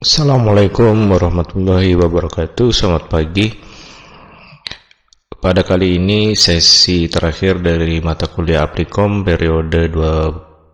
Assalamualaikum warahmatullahi wabarakatuh. Selamat pagi. Pada kali ini sesi terakhir dari mata kuliah Aprikom periode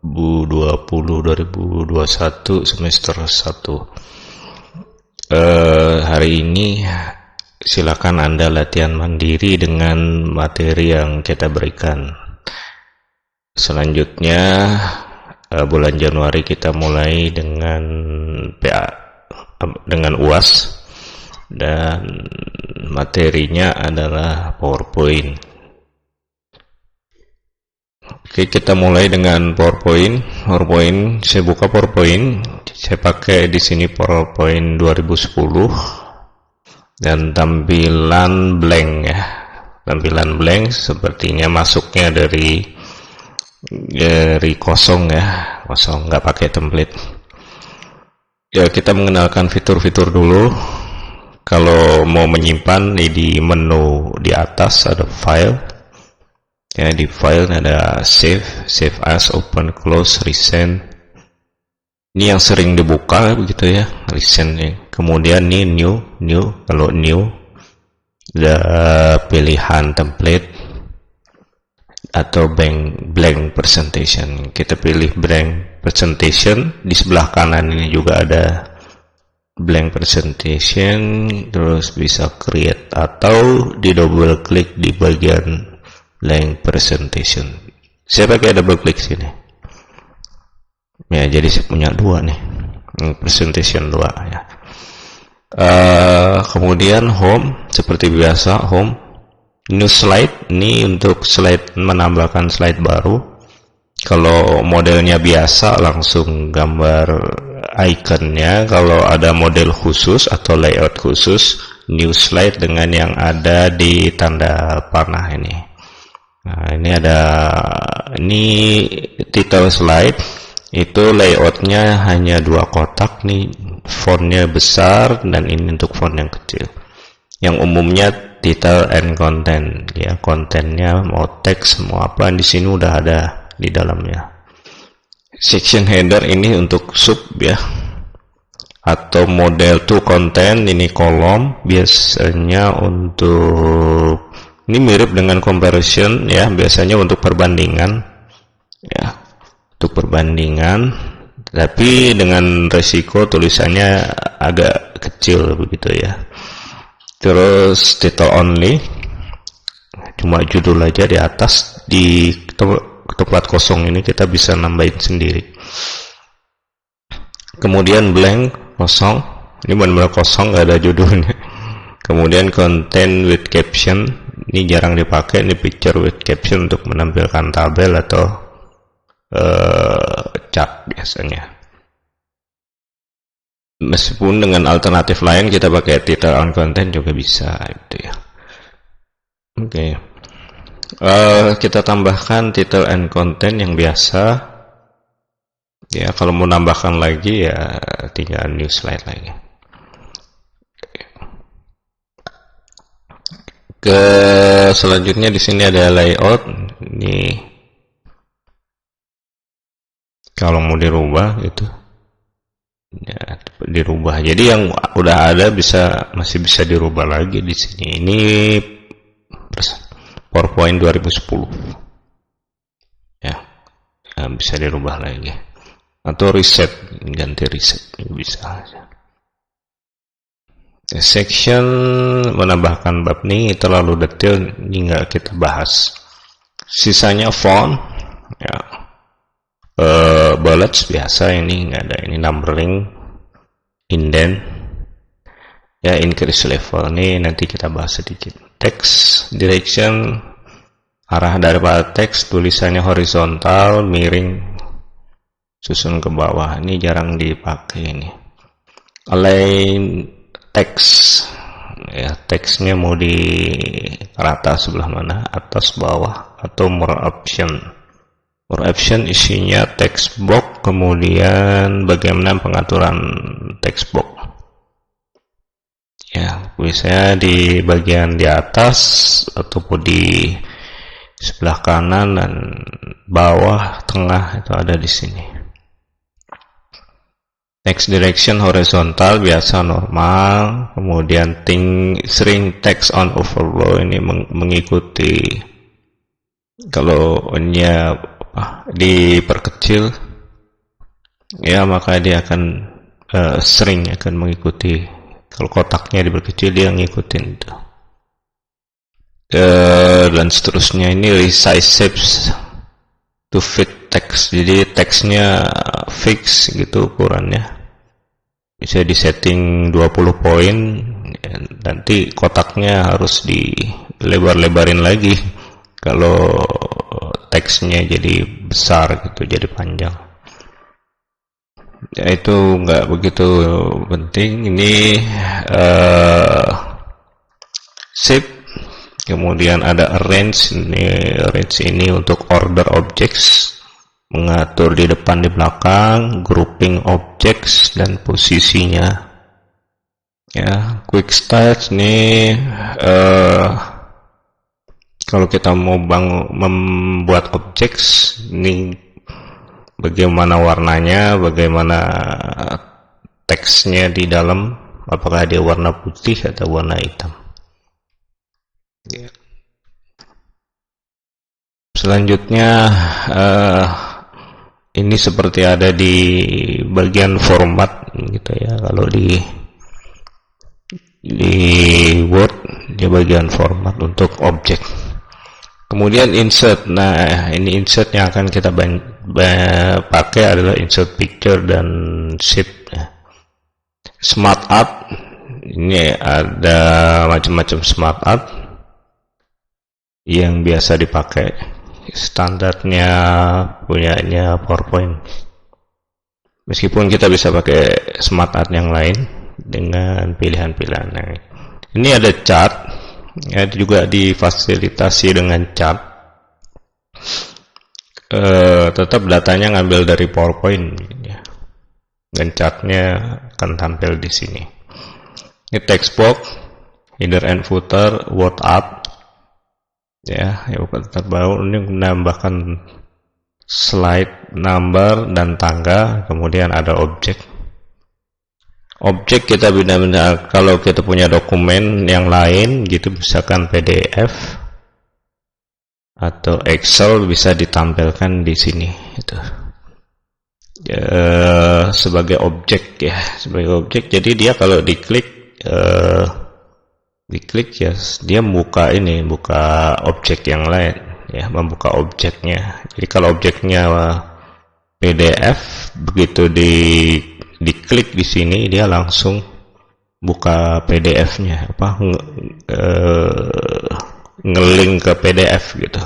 2020-2021 semester 1. Hari ini silakan Anda latihan mandiri dengan materi yang kita berikan. Selanjutnya bulan Januari kita mulai dengan UAS dan materinya adalah PowerPoint. Oke, kita mulai dengan PowerPoint. Saya buka PowerPoint. Saya pakai di sini PowerPoint 2010 dan tampilan blank ya. Tampilan blank sepertinya masuknya dari kosong ya, kosong, nggak pakai template. Ya, kita mengenalkan fitur-fitur dulu. Kalau mau menyimpan di menu di atas ada file. Ya, di file ada save as, open, close, recent. Ini yang sering dibuka begitu ya, recent ya. Kemudian ini new. Kalau new ada pilihan template atau blank presentation. Kita pilih blank presentation. Di sebelah kanan ini juga ada blank presentation, terus bisa create atau di double klik di bagian blank presentation. Saya pakai double klik sini ya, jadi saya punya dua nih, presentation 2 ya. Kemudian home, seperti biasa home. New slide, ini untuk slide, menambahkan slide baru. Kalau modelnya biasa langsung gambar ikonnya. Kalau ada model khusus atau layout khusus, new slide dengan yang ada di tanda panah ini. Nah, ini title slide. Itu layoutnya hanya 2 kotak nih, fontnya besar dan ini untuk font yang kecil. Yang umumnya title and content ya, kontennya mau teks mau apa di sini udah ada di dalamnya. Section header ini untuk sub ya, atau model to content, ini kolom. Biasanya untuk ini mirip dengan comparison ya, biasanya untuk perbandingan ya, untuk perbandingan, tapi dengan resiko tulisannya agak kecil begitu ya. Terus title only, cuma judul aja di atas. Di tempat kosong ini kita bisa nambahin sendiri. Kemudian blank, kosong. Ini benar-benar kosong, nggak ada judulnya. Kemudian content with caption, ini jarang dipakai. Ini picture with caption untuk menampilkan tabel atau chart biasanya. Meskipun dengan alternatif lain kita pakai title on content juga bisa gitu ya. Oke. Kita tambahkan title and content yang biasa. Ya, kalau mau nambahkan lagi ya tinggal new slide lagi. Ke selanjutnya di sini ada layout. Ini kalau mau dirubah gitu. Ya, dirubah. Jadi yang udah ada masih bisa dirubah lagi di sini. Ini PowerPoint 2010. Ya, bisa dirubah lagi. Atau reset, ganti reset bisa aja. Section menambahkan bab ini terlalu detail, ini nggak kita bahas. Sisanya font, ya. Bullets biasa, ini nggak ada. Ini numbering, indent, ya, increase level. Ini nanti kita bahas sedikit. Text direction, arah daripada teks, tulisannya horizontal, miring, susun ke bawah. Ini jarang dipakai ini. Align text, ya, teksnya mau di rata sebelah mana, atas bawah, atau more option. More option isinya text box, kemudian bagaimana pengaturan text box. Ya, bisa di bagian di atas ataupun di sebelah kanan dan bawah, tengah, itu ada di sini. Text direction horizontal biasa normal, kemudian sering text on overflow ini mengikuti, kalau nya diperkecil ya maka dia akan sering akan mengikuti, kalau kotaknya diperkecil dia ngikutin itu. Dan seterusnya ini resize shapes to fit text, jadi teksnya fix gitu ukurannya, bisa disetting 20 poin, nanti kotaknya harus dilebar-lebarin lagi kalau teksnya jadi besar gitu, jadi panjang ya. Itu nggak begitu penting. Ini shape. Kemudian ada arrange ini untuk order objects, mengatur di depan di belakang, grouping objects dan posisinya. Ya, quick start ini kalau kita mau membuat objects ini, bagaimana warnanya, bagaimana teksnya di dalam, apakah dia warna putih atau warna hitam. Selanjutnya ini seperti ada di bagian format gitu ya, kalau di Word dia bagian format untuk objek. Kemudian insert. Nah, ini insert yang akan kita pakai adalah insert picture dan shape. Smart art, ini ada macam-macam smart art yang biasa dipakai, standarnya punyanya PowerPoint. Meskipun kita bisa pakai smart art yang lain dengan pilihan-pilihan. Nah, ini ada chart, ya, juga difasilitasi dengan chart. Tetap datanya ngambil dari PowerPoint, ya. Dan chartnya akan tampil di sini. Ini text box, header and footer, word art. Ya, terbaru ini menambahkan slide, number dan tangga, kemudian ada objek. Objek kita benar-benar kalau kita punya dokumen yang lain gitu, misalkan PDF atau Excel, bisa ditampilkan di sini itu. Sebagai objek ya, sebagai objek. Jadi dia kalau diklik ya, dia buka objek yang lain ya, membuka objeknya. Jadi kalau objeknya PDF, begitu diklik di sini dia langsung buka PDF-nya, ngelink ke PDF gitu.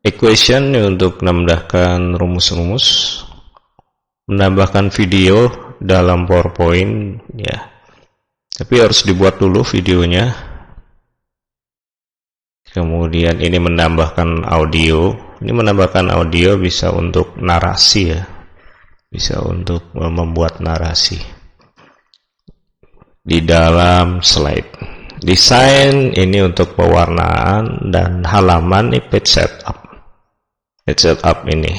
Equation untuk menambahkan rumus-rumus, menambahkan video dalam PowerPoint ya. Tapi harus dibuat dulu videonya. Kemudian ini menambahkan audio. Ini menambahkan audio bisa untuk narasi ya. Bisa untuk membuat narasi di dalam slide. Desain ini untuk pewarnaan, dan halaman ini page setup. Page setup ini.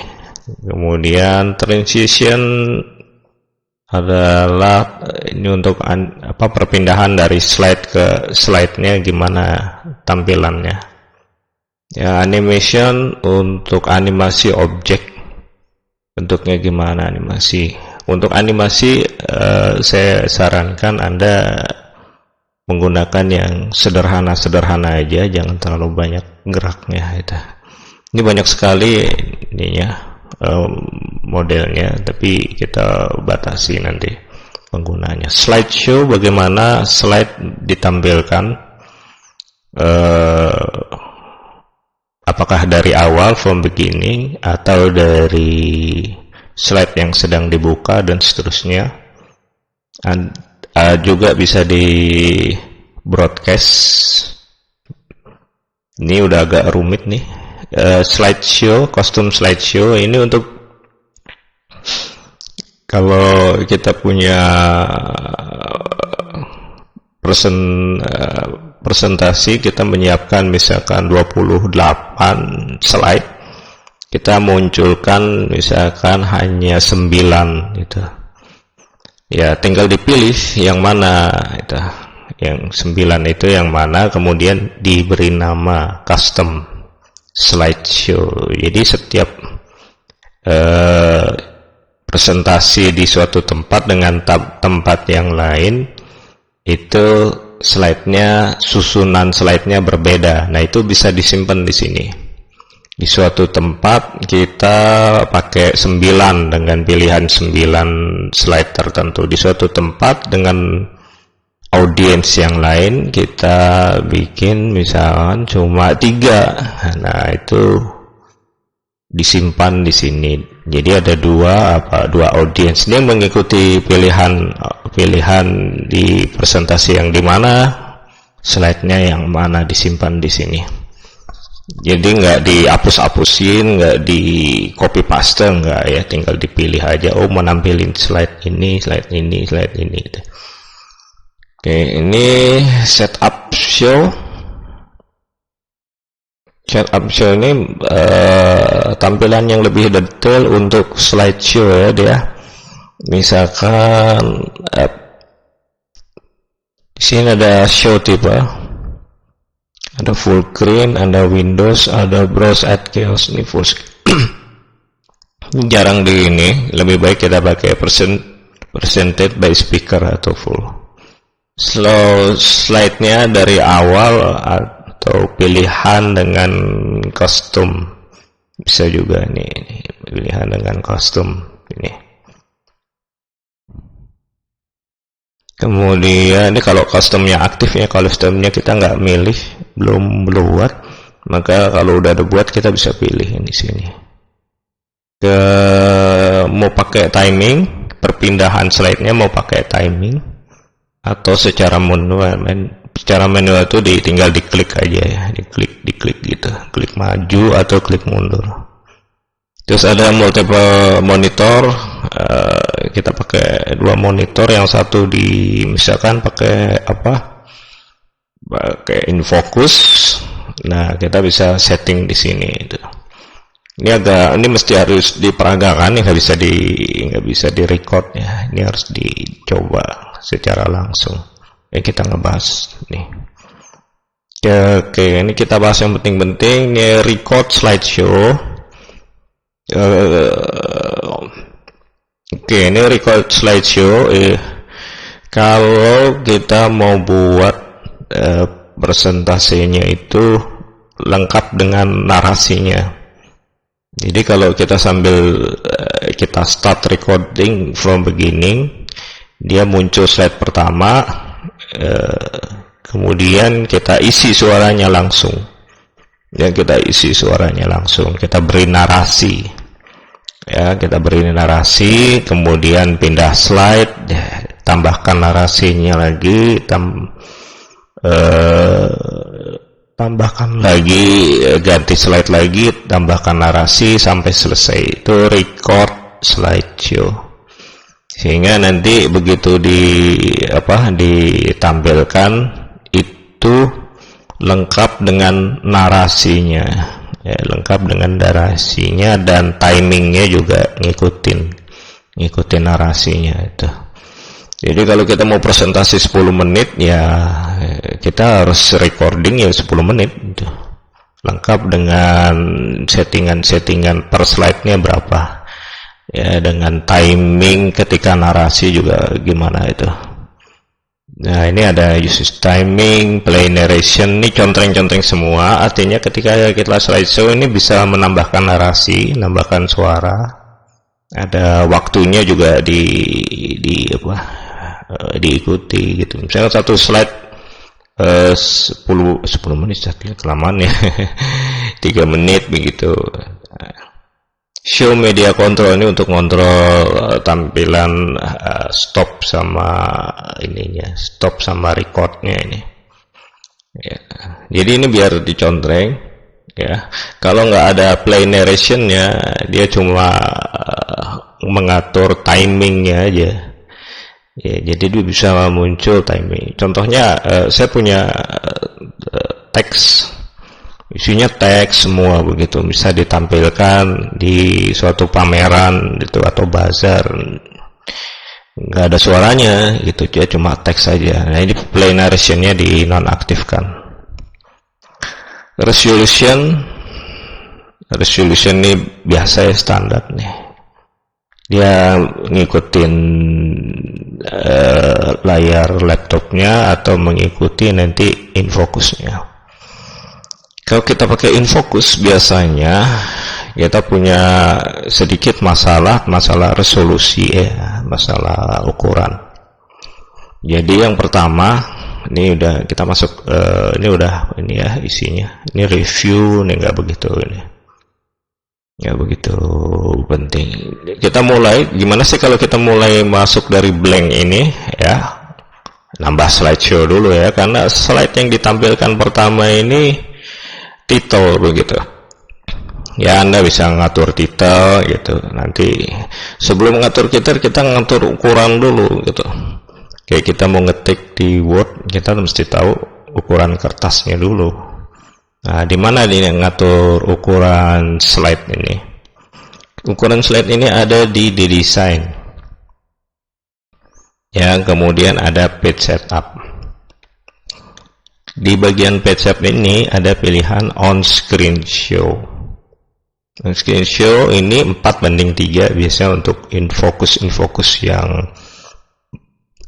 Kemudian transition adalah ini untuk perpindahan dari slide ke slide-nya, gimana tampilannya. Ya, animation untuk animasi objek, bentuknya gimana animasi. Untuk animasi saya sarankan Anda menggunakan yang sederhana-sederhana aja, jangan terlalu banyak geraknya itu. Ini banyak sekali ininya modelnya, tapi kita batasi nanti penggunanya. Slideshow, bagaimana slide ditampilkan, apakah dari awal from beginning atau dari slide yang sedang dibuka dan seterusnya. Juga bisa di broadcast. Ini udah agak rumit nih. Slideshow, custom slideshow ini untuk kalau kita punya presentasi, kita menyiapkan misalkan 28 slide, kita munculkan misalkan hanya 9 gitu. Ya tinggal dipilih yang mana itu. Yang 9 itu yang mana, kemudian diberi nama custom slideshow. Jadi setiap presentasi di suatu tempat dengan tempat yang lain itu slide-nya, susunan slide-nya berbeda. Nah, itu bisa disimpan di sini. Di suatu tempat kita pakai 9 dengan pilihan 9 slide tertentu. Di suatu tempat dengan audiens yang lain kita bikin misalkan cuma 3. Nah, itu disimpan di sini. Jadi ada dua audiens. Dia mengikuti pilihan di presentasi yang di mana, slide-nya yang mana disimpan di sini. Jadi nggak dihapus-hapusin, nggak di copy paste, nggak ya, tinggal dipilih aja. Oh, mau nampilin slide ini, slide ini, slide ini. Oke, ini setup show. Setup show ini tampilan yang lebih detail untuk slideshow ya dia. Misalkan di sini ada show tipe. Ada full screen, ada Windows, ada browse at chaos. Ini full screen. Jarang di ini, lebih baik kita pakai presented by speaker atau full. Slow slide-nya dari awal atau pilihan dengan custom. Bisa juga ini pilihan dengan custom ini. Kemudian ini kalau customnya aktif ya, kalau customnya kita nggak milih, belum buat, maka kalau udah ada buat kita bisa pilih di sini. Mau pakai timing, perpindahan slide-nya mau pakai timing atau secara manual. Secara manual itu tinggal diklik aja ya, diklik gitu, klik maju atau klik mundur. Terus ada multiple monitor, kita pakai 2 monitor, yang satu misalkan pakai pakai infocus. Nah, kita bisa setting di sini itu. Ini mesti harus diperagakan, nggak bisa di record ya. Ini harus dicoba secara langsung. Kita ngebahas nih. Oke, ini kita bahas yang penting-penting. Ini record slideshow. Oke, ini record slideshow. Kalau kita mau buat presentasinya itu lengkap dengan narasinya. Jadi kalau kita sambil kita start recording from beginning, dia muncul slide pertama, kemudian kita isi suaranya langsung. Kita beri narasi. Ya, kita beri narasi, kemudian pindah slide, tambahkan narasinya lagi, tambahkan lagi, ganti slide lagi, tambahkan narasi sampai selesai. Itu record slideshow. Sehingga nanti begitu ditampilkan itu lengkap dengan narasinya. Ya, lengkap dengan narasinya dan timingnya juga ngikutin narasinya itu. Jadi kalau kita mau presentasi 10 menit ya kita harus recording ya 10 menit gitu. Lengkap dengan settingan per slide-nya berapa. Ya, dengan timing ketika narasi juga gimana itu. Nah, ini ada use timing, play narration, ini contreng-contreng semua. Artinya ketika kita slideshow ini bisa menambahkan narasi, menambahkan suara. Ada waktunya juga diikuti gitu. Misalnya satu slide 10 menit saja kelamaan ya. 3 menit begitu. Show media control ini untuk kontrol tampilan stop sama stop sama recordnya ini. Ya. Jadi ini biar dicontreng ya. Kalau nggak ada play narrationnya, dia cuma mengatur timingnya aja. Ya, jadi dia bisa muncul timing. Contohnya saya punya teks. isinya teks semua begitu, bisa ditampilkan di suatu pameran gitu atau bazar, nggak ada suaranya gitu, dia cuma teks saja. Nah, ini play narration-nya dinonaktifkan. Resolution ini biasa ya, standar nih, dia ngikutin layar laptopnya atau mengikuti nanti infocusnya. Kalau kita pakai infocus biasanya kita punya sedikit masalah resolusi ya, masalah ukuran. Jadi yang pertama, ini udah kita masuk, ini ya isinya. Ini review, ini nggak begitu penting. Kita mulai, gimana sih kalau kita mulai masuk dari blank ini ya, nambah slideshow dulu ya, karena slide yang ditampilkan pertama ini title begitu ya. Anda bisa ngatur title gitu. Nanti sebelum ngatur title, kita ngatur ukuran dulu gitu. Kayak kita mau ngetik di Word, kita mesti tahu ukuran kertasnya dulu. Nah, di mana ini ngatur ukuran slide ini? Ukuran slide ini ada di design ya, kemudian ada page setup. Di bagian page setup ini ada pilihan on screen show. On screen show ini 4:3 biasanya untuk infocus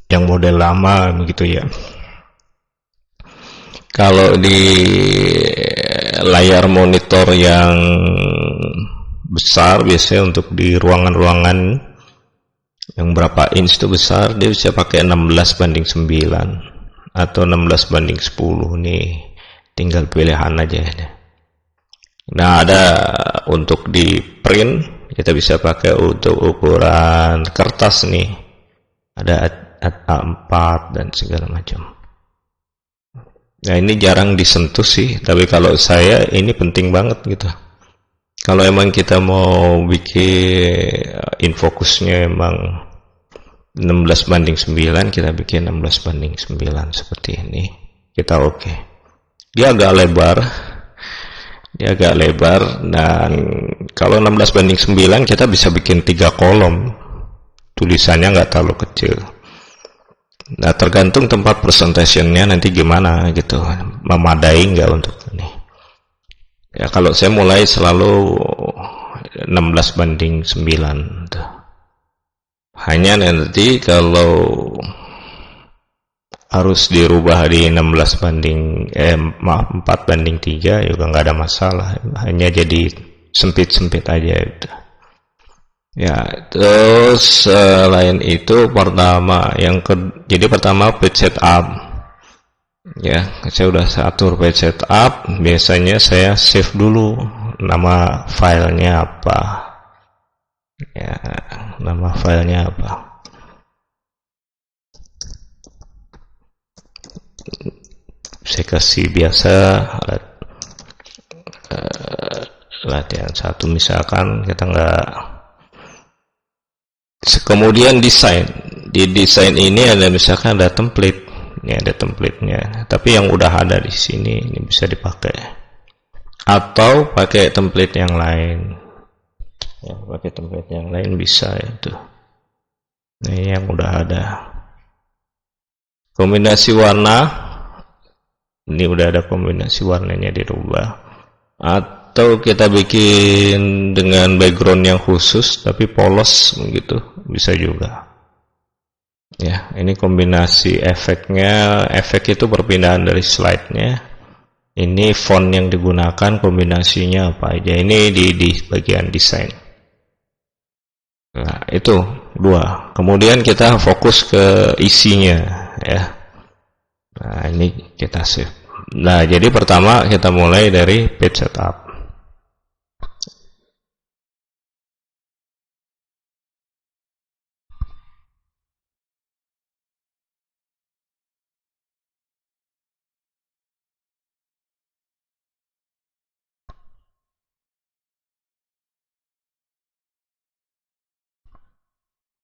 yang model lama begitu ya. Kalau di layar monitor yang besar, biasanya untuk di ruangan-ruangan yang berapa inch itu besar, dia bisa pakai 16:9 atau 16:10 nih, tinggal pilihan aja. Nah, ada untuk di print, kita bisa pakai untuk ukuran kertas nih, ada A4 dan segala macam. Nah, ini jarang disentuh sih, tapi kalau saya ini penting banget gitu. Kalau emang kita mau bikin infocusnya emang 16:9, kita bikin 16:9 seperti ini. Kita oke. Dia agak lebar, dan kalau 16:9 kita bisa bikin 3 kolom. Tulisannya nggak terlalu kecil. Nah, tergantung tempat presentationnya nanti gimana gitu, memadai nggak untuk ini. Ya, kalau saya mulai selalu 16:9 tuh. Hanya nanti kalau harus dirubah di 4:3 juga nggak ada masalah, hanya jadi sempit-sempit aja gitu. Ya, terus selain itu jadi pertama page setup. Ya, saya udah atur page setup, biasanya saya save dulu nama filenya apa. Ya, nama filenya apa? Saya kasih biasa latihan 1 misalkan, kita nggak. Kemudian desain. Di desain ini ada misalkan ada template. Ini ada template-nya. Tapi yang udah ada di sini ini bisa dipakai. Atau pakai template yang lain. Ya, pakai template yang lain bisa itu. Nah, ini yang udah ada. Kombinasi warna, ini udah ada kombinasi warnanya dirubah. Atau kita bikin dengan background yang khusus tapi polos begitu, bisa juga. Ya, ini kombinasi efeknya. Efek itu perpindahan dari slide-nya. Ini font yang digunakan, kombinasinya apa aja. Ini di bagian desain. Nah, itu 2. Kemudian kita fokus ke isinya ya. Nah, ini kita save. Nah, jadi pertama kita mulai dari page setup.